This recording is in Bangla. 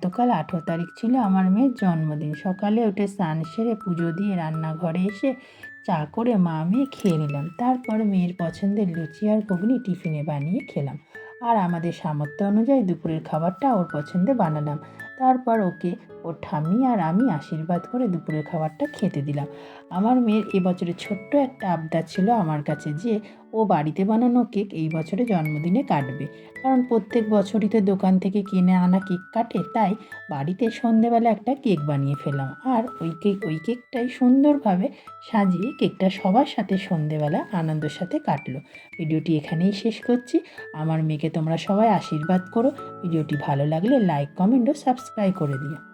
গতকাল 18 তারিখ ছিল আমার মেয়ের জন্মদিন। সকালে উঠে স্নান সেরে পুজো দিয়ে রান্নাঘরে এসে চা করে মা মেয়ে খেয়ে নিলাম। তারপর মেয়ের পছন্দের লুচি আর ঘুগনি টিফিনে বানিয়ে খেলাম। আর আমাদের সামর্থ্য অনুযায়ী দুপুরের খাবারটা ওর পছন্দে বানালাম। তারপর ওকে ওর ঠাম্মি আর আমি আশীর্বাদ করে দুপুরের খাবারটা খেতে দিলাম। আমার মেয়ের এবছরে ছোট্ট একটা আবদার ছিল আমার কাছে যে ও বাড়িতে বানানো কেক এই বছরে জন্মদিনে কাটবে। কারণ প্রত্যেক বছরই তো দোকান থেকে কিনে আনা কেক কাটে, তাই বাড়িতে সন্ধেবেলা একটা কেক বানিয়ে ফেললাম। আর ওই কেকটাই সুন্দরভাবে সাজিয়ে কেকটা সবার সাথে সন্ধেবেলা আনন্দের সাথে কাটলো। ভিডিওটি এখানেই শেষ করছি। আমার মেয়েকে তোমরা সবাই আশীর্বাদ করো। ভিডিওটি ভালো লাগলে লাইক, কমেন্ট ও সাবস্ক্রাইব করে দিও।